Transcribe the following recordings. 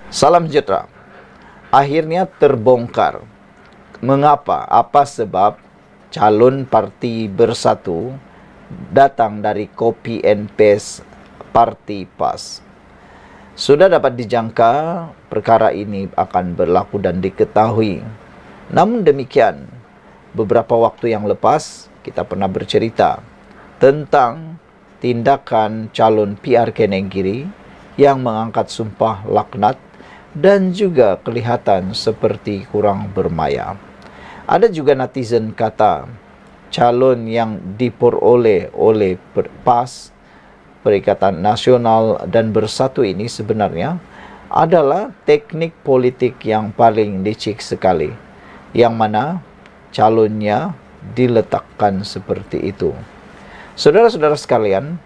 Salam sejahtera. Akhirnya terbongkar. Mengapa? Apa sebab calon Parti Bersatu datang dari copy and paste Parti PAS? Sudah dapat dijangka perkara ini akan berlaku dan diketahui. Namun demikian, beberapa waktu yang lepas kita pernah bercerita tentang tindakan calon PRK Nenggiri yang mengangkat sumpah laknat dan juga kelihatan seperti kurang bermaya. Ada juga netizen kata calon yang diperoleh oleh PAS, Perikatan Nasional dan Bersatu ini sebenarnya adalah teknik politik yang paling licik sekali, yang mana calonnya diletakkan seperti itu. Saudara-saudara sekalian,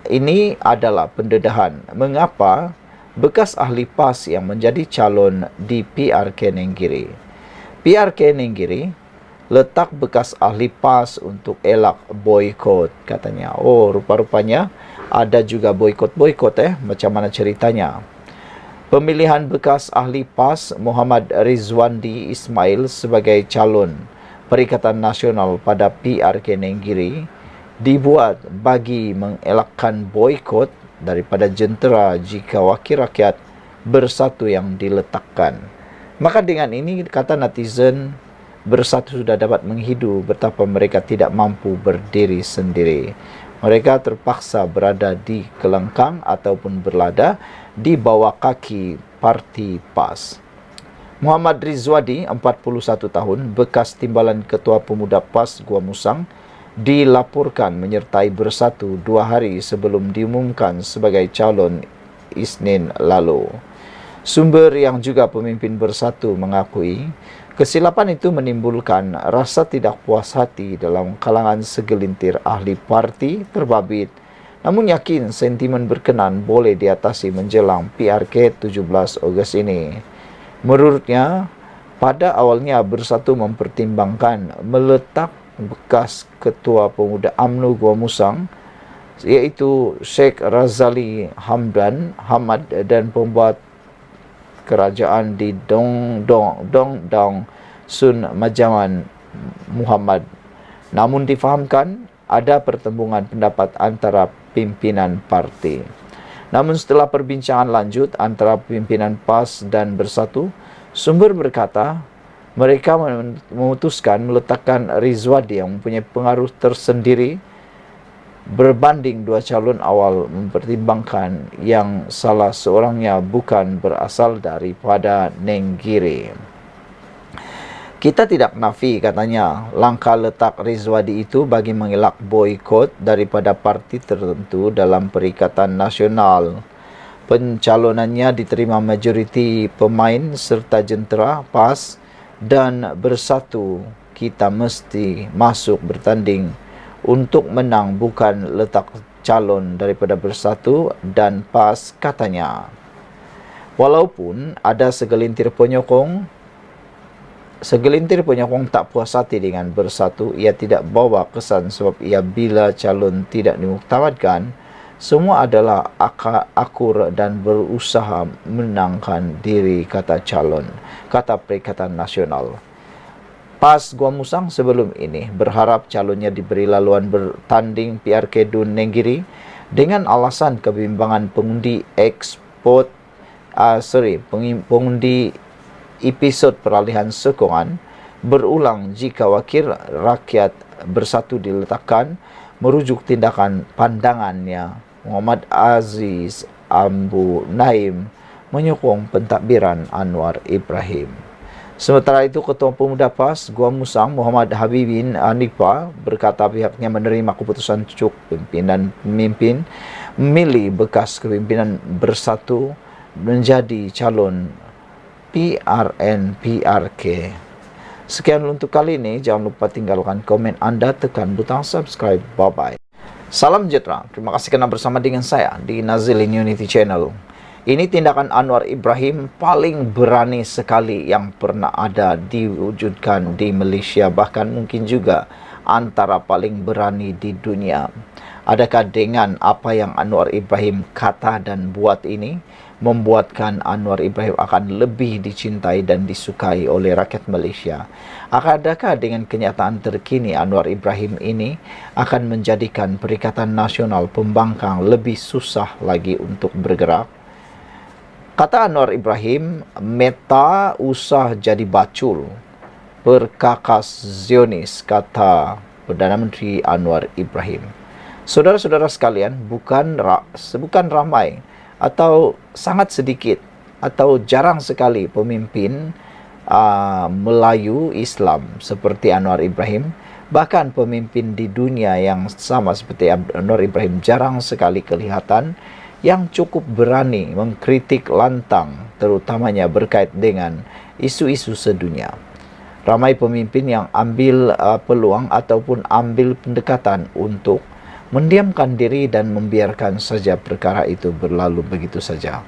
ini adalah pendedahan mengapa bekas ahli PAS yang menjadi calon di PRK Nenggiri. PRK Nenggiri letak bekas ahli PAS untuk elak boykot katanya. Oh, rupa-rupanya ada juga boykot-boykot macam mana ceritanya. Pemilihan bekas ahli PAS Muhammad Rizwandi Ismail sebagai calon Perikatan Nasional pada PRK Nenggiri dibuat bagi mengelakkan boykot daripada jentera jika wakil rakyat bersatu yang diletakkan. Maka dengan ini, kata netizen, Bersatu sudah dapat menghidu betapa mereka tidak mampu berdiri sendiri. Mereka terpaksa berada di kelengkang ataupun berlada di bawah kaki Parti PAS. Muhammad Rizwadi, 41 tahun, bekas timbalan Ketua Pemuda PAS Gua Musang, dilaporkan menyertai Bersatu 2 hari sebelum diumumkan sebagai calon Isnin lalu. Sumber yang juga pemimpin Bersatu mengakui kesilapan itu menimbulkan rasa tidak puas hati dalam kalangan segelintir ahli parti terbabit, namun yakin sentimen berkenan boleh diatasi menjelang PRK 17 Ogos ini. Menurutnya, pada awalnya Bersatu mempertimbangkan meletak bekas Ketua Pemuda UMNO Gua Musang iaitu Sheikh Razali Hamad dan pembuat kerajaan di Dong Sun Majaman Muhammad. Namun difahamkan ada pertembungan pendapat antara pimpinan parti. Namun setelah perbincangan lanjut antara pimpinan PAS dan Bersatu, sumber berkata mereka memutuskan meletakkan Rizwadi yang mempunyai pengaruh tersendiri berbanding dua calon awal, mempertimbangkan yang salah seorangnya bukan berasal daripada Nenggiri. Kita tidak nafi, katanya, langkah letak Rizwadi itu bagi mengelak boykot daripada parti tertentu dalam Perikatan Nasional. Pencalonannya diterima majoriti pemain serta jentera PAS dan Bersatu. Kita mesti masuk bertanding untuk menang, bukan letak calon daripada Bersatu dan PAS, katanya. Walaupun ada segelintir penyokong tak puas hati dengan Bersatu, ia tidak bawa kesan sebab ia bila calon tidak dimuktamadkan, semua adalah akur dan berusaha menangkan diri, kata Perikatan Nasional. PAS Gua Musang sebelum ini berharap calonnya diberi laluan bertanding PRK Dun Nenggiri dengan alasan kebimbangan pengundi pengundi episod peralihan sokongan berulang jika wakil rakyat Bersatu diletakkan, merujuk tindakan pandangannya. Muhammad Aziz Ambu Naim menyokong pentadbiran Anwar Ibrahim. Sementara itu, Ketua Pemuda PAS Gua Musang Muhammad Habibin Anipa berkata pihaknya menerima keputusan cuk pemimpin memilih bekas kepimpinan Bersatu menjadi calon PRK. Sekian untuk kali ini. Jangan lupa tinggalkan komen Anda, tekan butang subscribe. Bye-bye. Salam sejahtera. Terima kasih kerana bersama dengan saya di Nazilin Unity Channel. Ini tindakan Anwar Ibrahim paling berani sekali yang pernah ada diwujudkan di Malaysia, bahkan mungkin juga antara paling berani di dunia. Adakah dengan apa yang Anwar Ibrahim kata dan buat ini membuatkan Anwar Ibrahim akan lebih dicintai dan disukai oleh rakyat Malaysia? Adakah dengan kenyataan terkini Anwar Ibrahim ini akan menjadikan Perikatan Nasional Pembangkang lebih susah lagi untuk bergerak? Kata Anwar Ibrahim, Meta usah jadi bacul, perkakas Zionis, kata Perdana Menteri Anwar Ibrahim. Saudara-saudara sekalian, bukan ramai atau sangat sedikit atau jarang sekali pemimpin Melayu Islam seperti Anwar Ibrahim, bahkan pemimpin di dunia yang sama seperti Anwar Ibrahim, jarang sekali kelihatan yang cukup berani mengkritik lantang, terutamanya berkait dengan isu-isu sedunia. Ramai pemimpin yang ambil peluang ataupun ambil pendekatan untuk mendiamkan diri dan membiarkan saja perkara itu berlalu begitu saja.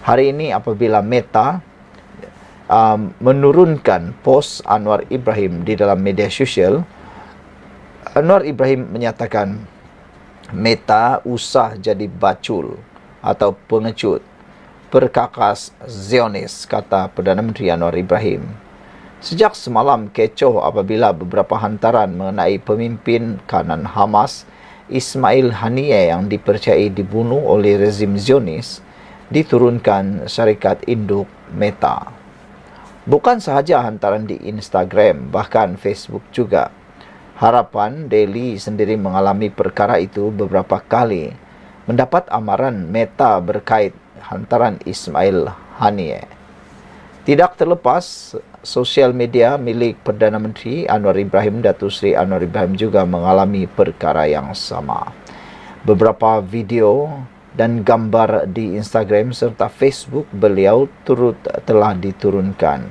Hari ini apabila Meta menurunkan post Anwar Ibrahim di dalam media sosial, Anwar Ibrahim menyatakan Meta usah jadi bacul atau pengecut, perkakas Zionis, kata Perdana Menteri Anwar Ibrahim. Sejak semalam kecoh apabila beberapa hantaran mengenai pemimpin kanan Hamas Ismail Haniyeh yang dipercayai dibunuh oleh rezim Zionis diturunkan syarikat induk Meta. Bukan sahaja hantaran di Instagram, bahkan Facebook juga. Harapan Daily sendiri mengalami perkara itu beberapa kali, mendapat amaran Meta berkait hantaran Ismail Haniyeh. Tidak terlepas, sosial media milik Perdana Menteri Anwar Ibrahim, Datuk Seri Anwar Ibrahim juga mengalami perkara yang sama. Beberapa video dan gambar di Instagram serta Facebook beliau telah diturunkan.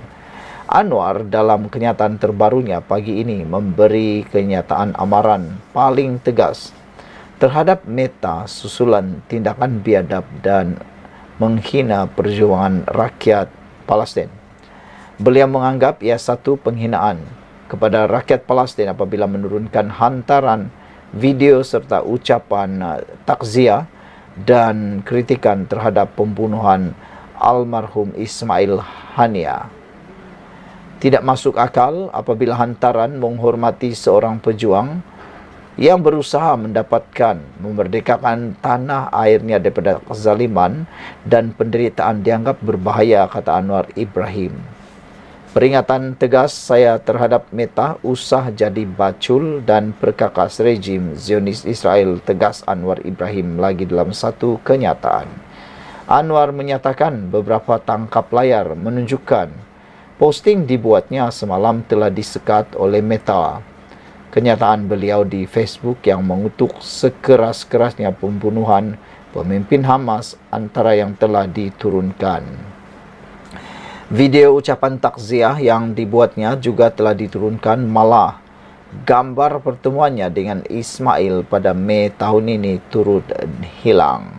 Anwar dalam kenyataan terbarunya pagi ini memberi kenyataan amaran paling tegas terhadap Meta susulan tindakan biadab dan menghina perjuangan rakyat Palestin. Beliau menganggap ia satu penghinaan kepada rakyat Palestin apabila menurunkan hantaran video serta ucapan takziah dan kritikan terhadap pembunuhan almarhum Ismail Haniyeh. Tidak masuk akal apabila hantaran menghormati seorang pejuang yang berusaha memerdekakan tanah airnya daripada kezaliman dan penderitaan dianggap berbahaya, kata Anwar Ibrahim. Peringatan tegas saya terhadap Meta usah jadi bacul dan perkakas rejim Zionis Israel, tegas Anwar Ibrahim lagi dalam satu kenyataan. Anwar menyatakan beberapa tangkap layar menunjukkan posting dibuatnya semalam telah disekat oleh Meta. Kenyataan beliau di Facebook yang mengutuk sekeras-kerasnya pembunuhan pemimpin Hamas antara yang telah diturunkan. Video ucapan takziah yang dibuatnya juga telah diturunkan, malah gambar pertemuannya dengan Ismail pada Mei tahun ini turut hilang.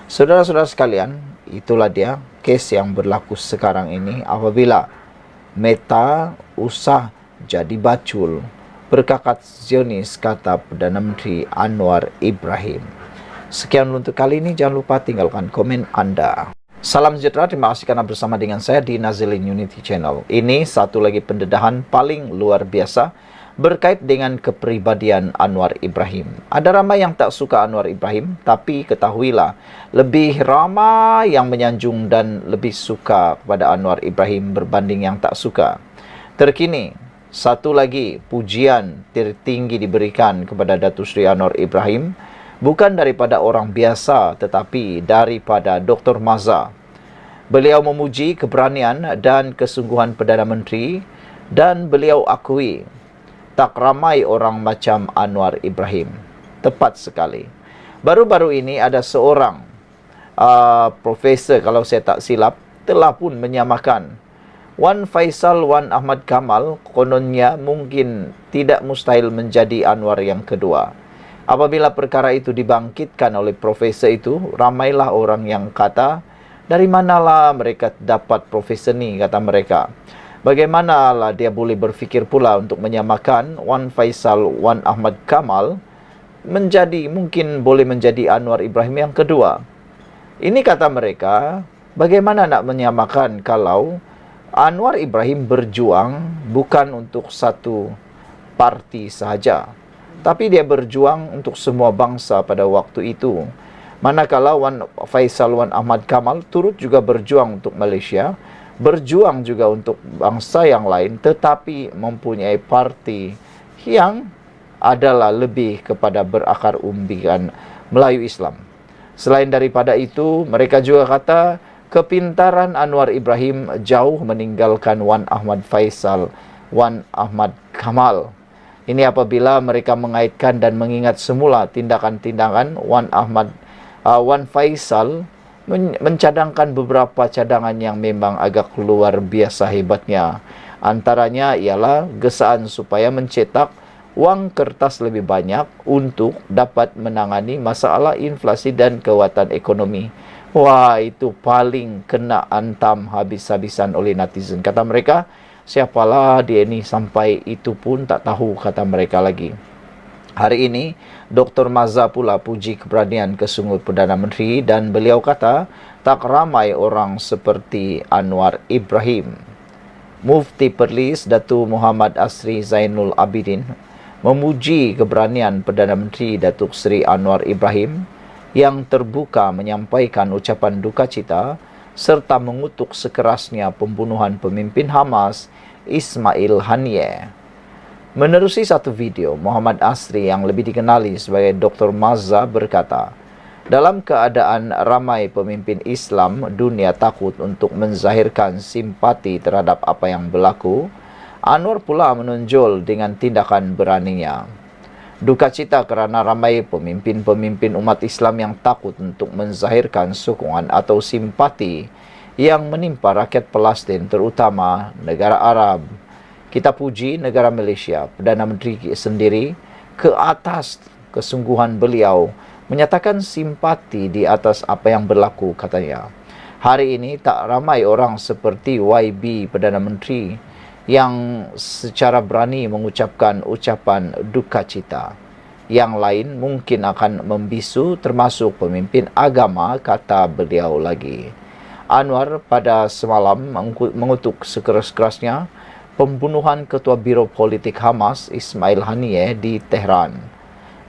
Saudara-saudara sekalian, itulah dia kes yang berlaku sekarang ini apabila Meta usah jadi bacul, perkakas Zionis, kata Perdana Menteri Anwar Ibrahim. Sekian untuk kali ini, jangan lupa tinggalkan komen Anda. Salam sejahtera, terima kasih karena bersama dengan saya di Nazilin Unity Channel. Ini satu lagi pendedahan paling luar biasa berkait dengan kepribadian Anwar Ibrahim. Ada ramai yang tak suka Anwar Ibrahim, tapi ketahuilah, lebih ramai yang menyanjung dan lebih suka kepada Anwar Ibrahim berbanding yang tak suka. Terkini, satu lagi pujian tertinggi diberikan kepada Datuk Seri Anwar Ibrahim, bukan daripada orang biasa tetapi daripada Dr. Maza. Beliau memuji keberanian dan kesungguhan Perdana Menteri dan beliau akui tak ramai orang macam Anwar Ibrahim. Tepat sekali. Baru-baru ini ada seorang profesor, kalau saya tak silap, telah pun menyamakan Wan Faisal, Wan Ahmad Kamal kononnya mungkin tidak mustahil menjadi Anwar yang kedua. Apabila perkara itu dibangkitkan oleh profesor itu, ramailah orang yang kata, dari manalah mereka dapat profesor ni, kata mereka. Bagaimanalah dia boleh berfikir pula untuk menyamakan Wan Faisal, Wan Ahmad Kamal mungkin boleh menjadi Anwar Ibrahim yang kedua. Ini kata mereka, bagaimana nak menyamakan kalau Anwar Ibrahim berjuang bukan untuk satu parti sahaja, tapi dia berjuang untuk semua bangsa pada waktu itu. Manakala Wan Faisal Wan Ahmad Kamal turut juga berjuang untuk Malaysia, berjuang juga untuk bangsa yang lain, tetapi mempunyai parti yang adalah lebih kepada berakar umbikan Melayu Islam. Selain daripada itu, mereka juga kata kepintaran Anwar Ibrahim jauh meninggalkan Wan Ahmad Faisal, Wan Ahmad Kamal. Ini apabila mereka mengaitkan dan mengingat semula tindakan-tindakan Wan Faisal mencadangkan beberapa cadangan yang memang agak luar biasa hebatnya. Antaranya ialah gesaan supaya mencetak wang kertas lebih banyak untuk dapat menangani masalah inflasi dan kekuatan ekonomi. Wah, itu paling kena antam habis-habisan oleh netizen. Kata mereka, siapalah dia ni sampai itu pun tak tahu, kata mereka lagi. Hari ini, Dr. Mazza pula puji keberanian kesungguh Perdana Menteri dan beliau kata, tak ramai orang seperti Anwar Ibrahim. Mufti Perlis Datuk Muhammad Asri Zainul Abidin memuji keberanian Perdana Menteri Datuk Seri Anwar Ibrahim yang terbuka menyampaikan ucapan duka cita serta mengutuk sekerasnya pembunuhan pemimpin Hamas Ismail Haniyeh. Menerusi satu video, Muhammad Asri yang lebih dikenali sebagai Dr. Mazza berkata, dalam keadaan ramai pemimpin Islam dunia takut untuk menzahirkan simpati terhadap apa yang berlaku, Anwar pula menonjol dengan tindakan beraninya. Duka cita kerana ramai pemimpin-pemimpin umat Islam yang takut untuk menzahirkan sokongan atau simpati yang menimpa rakyat Palestin, terutama negara Arab. Kita puji negara Malaysia, Perdana Menteri sendiri, ke atas kesungguhan beliau menyatakan simpati di atas apa yang berlaku, katanya. Hari ini tak ramai orang seperti YB Perdana Menteri yang secara berani mengucapkan ucapan duka cita. Yang lain mungkin akan membisu, termasuk pemimpin agama, kata beliau lagi. Anwar pada semalam mengutuk sekeras-kerasnya pembunuhan Ketua Biro Politik Hamas Ismail Haniyeh di Tehran.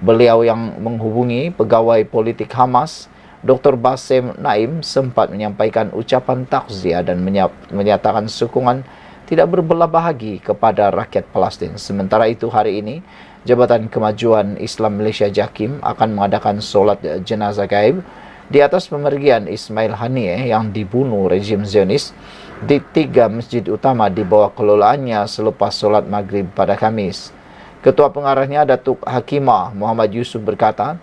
Beliau yang menghubungi pegawai politik Hamas, Dr. Bassem Naim, sempat menyampaikan ucapan takziah dan menyatakan sokongan tidak berbelah bahagi kepada rakyat Palestin. Sementara itu, hari ini, Jabatan Kemajuan Islam Malaysia JAKIM akan mengadakan solat jenazah gaib di atas pemergian Ismail Haniyeh yang dibunuh rejim Zionis di 3 masjid utama di bawah kelolaannya selepas solat maghrib pada Khamis. Ketua pengarahnya Datuk Hakimah Muhammad Yusuf berkata,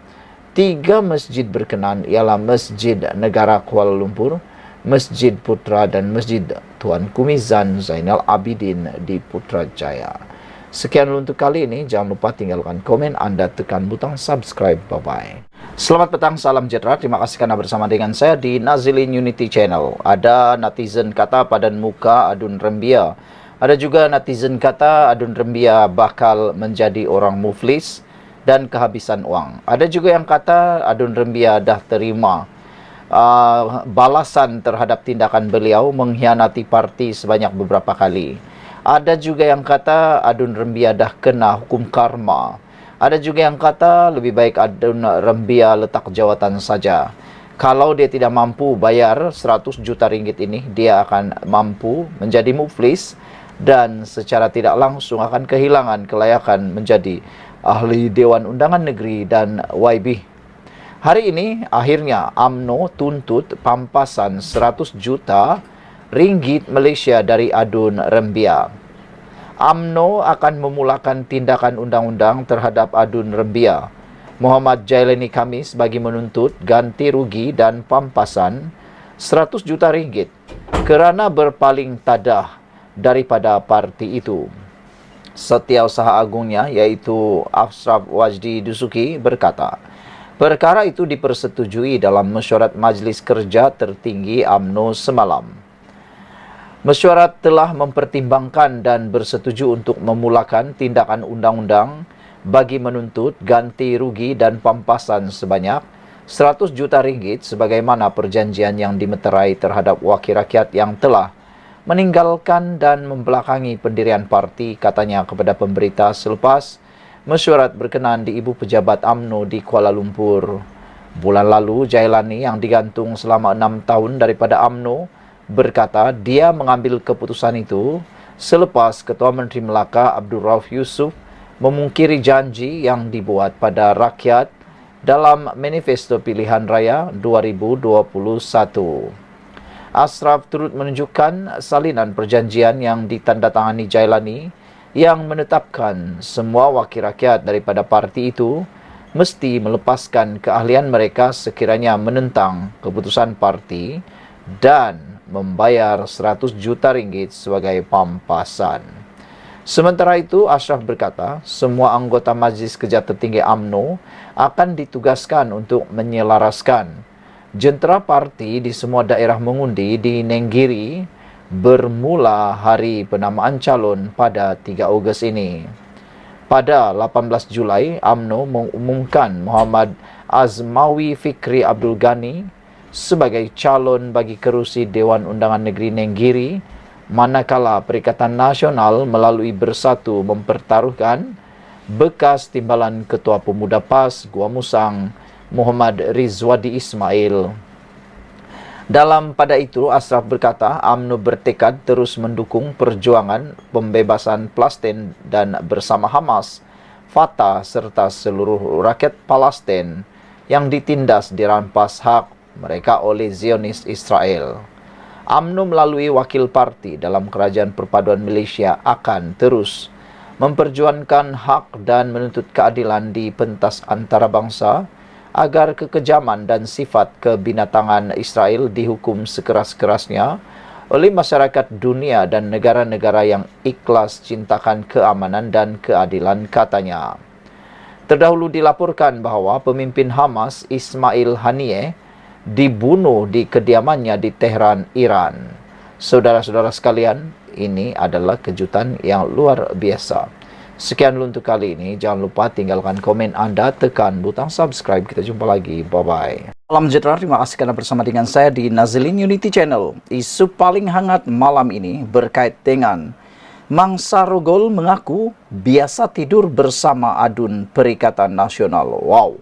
3 masjid berkenan ialah Masjid Negara Kuala Lumpur, Masjid Putra dan Masjid Tuanku Mizan Zainal Abidin di Putrajaya. Sekian untuk kali ini. Jangan lupa tinggalkan komen anda, tekan butang subscribe. Bye-bye. Selamat petang, salam sejahtera. Terima kasih karena bersama dengan saya di Nazilin Unity Channel. Ada netizen kata padan muka Adun Rembia. Ada juga netizen kata Adun Rembia bakal menjadi orang muflis dan kehabisan uang. Ada juga yang kata Adun Rembia dah terima balasan terhadap tindakan beliau mengkhianati parti sebanyak beberapa kali. Ada juga yang kata Adun Rembia dah kena hukum karma. Ada juga yang kata lebih baik Adun Rembia letak jawatan saja. Kalau dia tidak mampu bayar 100 juta ringgit ini, dia akan mampu menjadi muflis dan secara tidak langsung akan kehilangan kelayakan menjadi ahli Dewan Undangan Negeri dan YB. Hari ini, akhirnya UMNO tuntut pampasan 100 juta ringgit Malaysia dari Adun Rembia. UMNO akan memulakan tindakan undang-undang terhadap Adun Rembia. Muhammad Jailani Khamis bagi menuntut ganti rugi dan pampasan 100 juta ringgit kerana berpaling tadah daripada parti itu. Setiausaha agungnya iaitu Ashraf Wajdi Dusuki berkata, perkara itu dipersetujui dalam mesyuarat Majlis Kerja Tertinggi UMNO semalam. Mesyuarat telah mempertimbangkan dan bersetuju untuk memulakan tindakan undang-undang bagi menuntut ganti rugi dan pampasan sebanyak 100 juta ringgit sebagaimana perjanjian yang dimeterai terhadap wakil rakyat yang telah meninggalkan dan membelakangi pendirian parti, katanya kepada pemberita selepas mesyuarat berkenan di Ibu Pejabat UMNO di Kuala Lumpur. Bulan lalu, Jailani yang digantung selama 6 tahun daripada UMNO berkata dia mengambil keputusan itu selepas Ketua Menteri Melaka Abdul Rauf Yusuf memungkiri janji yang dibuat pada rakyat dalam Manifesto Pilihan Raya 2021. Ashraf turut menunjukkan salinan perjanjian yang ditandatangani Jailani yang menetapkan semua wakil rakyat daripada parti itu mesti melepaskan keahlian mereka sekiranya menentang keputusan parti dan membayar 100 juta ringgit sebagai pampasan. Sementara itu, Ashraf berkata, semua anggota Majlis Kerja Tertinggi UMNO akan ditugaskan untuk menyelaraskan jentera parti di semua daerah mengundi di Nenggiri bermula hari penamaan calon pada 3 Ogos ini. Pada 18 Julai, UMNO mengumumkan Muhammad Azmawi Fikri Abdul Ghani sebagai calon bagi kerusi Dewan Undangan Negeri Nenggiri, manakala Perikatan Nasional melalui Bersatu mempertaruhkan bekas timbalan Ketua Pemuda PAS Gua Musang Muhammad Rizwadi Ismail. Dalam pada itu, Ashraf berkata, UMNO bertekad terus mendukung perjuangan pembebasan Palestin dan bersama Hamas, Fatah serta seluruh rakyat Palestin yang ditindas dirampas hak mereka oleh Zionis Israel. UMNO melalui wakil parti dalam Kerajaan Perpaduan Malaysia akan terus memperjuangkan hak dan menuntut keadilan di pentas antarabangsa agar kekejaman dan sifat kebinatangan Israel dihukum sekeras-kerasnya oleh masyarakat dunia dan negara-negara yang ikhlas cintakan keamanan dan keadilan, katanya. Terdahulu dilaporkan bahawa pemimpin Hamas Ismail Haniyeh dibunuh di kediamannya di Tehran, Iran. Saudara-saudara sekalian, ini adalah kejutan yang luar biasa. Sekian dulu untuk kali ini. Jangan lupa tinggalkan komen anda, tekan butang subscribe. Kita jumpa lagi. Bye-bye. Salam sejahtera. Terima kasih kerana bersama dengan saya di Nazilin Unity Channel. Isu paling hangat malam ini berkait dengan Mangsa Rogol mengaku biasa tidur bersama adun Perikatan Nasional. Wow.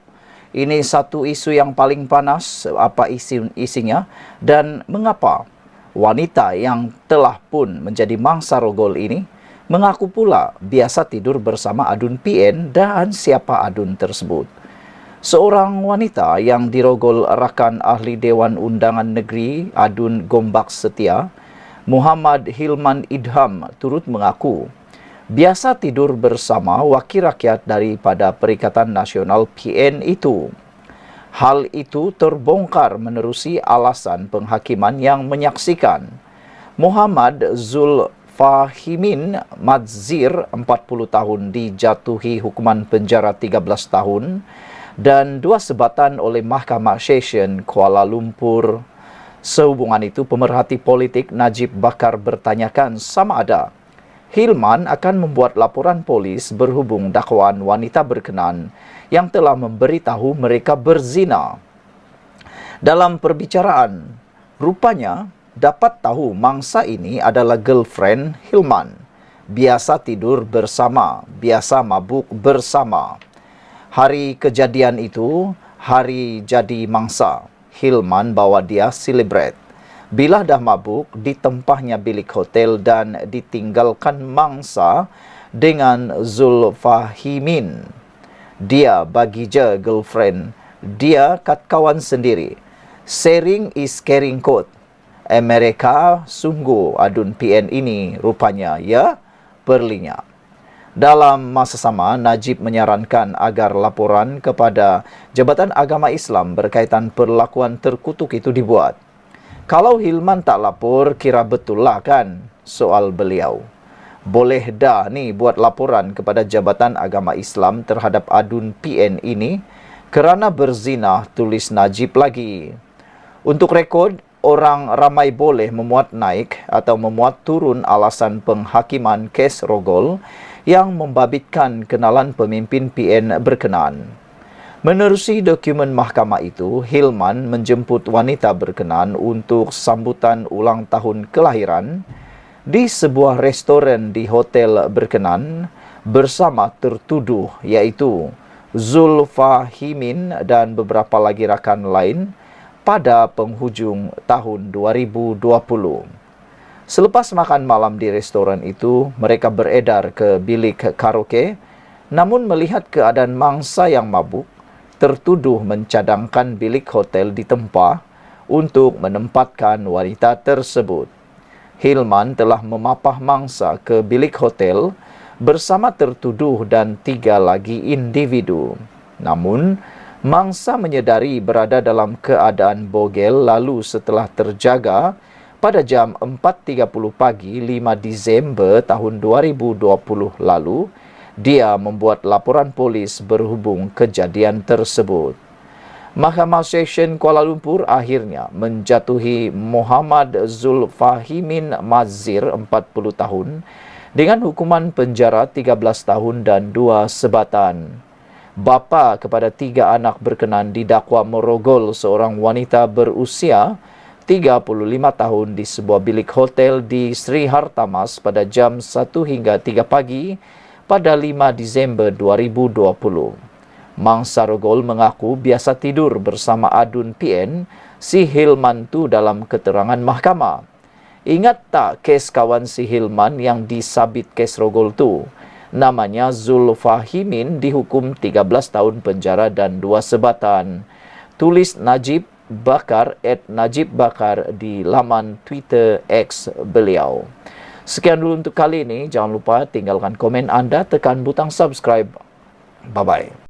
Ini satu isu yang paling panas, apa isinya dan mengapa wanita yang telah pun menjadi mangsa rogol ini mengaku pula biasa tidur bersama adun PN dan siapa adun tersebut. Seorang wanita yang dirogol rakan ahli Dewan Undangan Negeri adun Gombak Setia, Muhammad Hilman Idham, turut mengaku biasa tidur bersama wakil rakyat daripada Perikatan Nasional PN itu. Hal itu terbongkar menerusi alasan penghakiman yang menyaksikan Muhammad Zulfahimin Madzir, 40 tahun, dijatuhi hukuman penjara 13 tahun dan 2 sebatan oleh Mahkamah Session Kuala Lumpur. Sehubungan itu, pemerhati politik Najib Bakar bertanyakan sama ada Hilman akan membuat laporan polis berhubung dakwaan wanita berkenan yang telah memberitahu mereka berzina. Dalam perbicaraan, rupanya dapat tahu mangsa ini adalah girlfriend Hilman. Biasa tidur bersama, biasa mabuk bersama. Hari kejadian itu, hari jadi mangsa, Hilman bawa dia celebrate. Bila dah mabuk, ditempahnya bilik hotel dan ditinggalkan mangsa dengan Zulfahimin. Dia bagi je girlfriend. Dia kat kawan sendiri. Sharing is caring quote. Mereka sungguh adun PN ini rupanya, ya, perlinya. Dalam masa sama, Najib menyarankan agar laporan kepada Jabatan Agama Islam berkaitan perlakuan terkutuk itu dibuat. Kalau Hilman tak lapor, kira betul lah kan soal beliau. Boleh dah ni buat laporan kepada Jabatan Agama Islam terhadap adun PN ini kerana berzina, tulis Najib lagi. Untuk rekod, orang ramai boleh memuat naik atau memuat turun alasan penghakiman kes Rogol yang membabitkan kenalan pemimpin PN berkenaan. Menerusi dokumen mahkamah itu, Hilman menjemput wanita berkenaan untuk sambutan ulang tahun kelahiran di sebuah restoran di hotel berkenaan bersama tertuduh iaitu Zulfahimin dan beberapa lagi rakan lain pada penghujung tahun 2020. Selepas makan malam di restoran itu, mereka beredar ke bilik karaoke, namun melihat keadaan mangsa yang mabuk, tertuduh mencadangkan bilik hotel ditempah untuk menempatkan wanita tersebut. Hilman telah memapah mangsa ke bilik hotel bersama tertuduh dan 3 lagi individu. Namun, mangsa menyedari berada dalam keadaan bogel lalu setelah terjaga pada jam 4.30 pagi 5 Disember tahun 2020 lalu, dia membuat laporan polis berhubung kejadian tersebut. Mahkamah Session Kuala Lumpur akhirnya menjatuhi Muhammad Zulfahimin Mazir 40 tahun dengan hukuman penjara 13 tahun dan 2 sebatan. Bapa kepada 3 anak berkenan didakwa merogol seorang wanita berusia 35 tahun di sebuah bilik hotel di Sri Hartamas pada jam 1 hingga 3 pagi pada 5 Disember 2020. Mangsa rogol mengaku biasa tidur bersama adun PN si Hilman tu dalam keterangan mahkamah. Ingat tak kes kawan si Hilman yang disabit kes rogol tu? Namanya Zulfahimin dihukum 13 tahun penjara dan 2 sebatan. Tulis Najib Bakar @Najib Bakar di laman Twitter X beliau. Sekian dulu untuk kali ini. Jangan lupa tinggalkan komen anda, tekan butang subscribe. Bye-bye.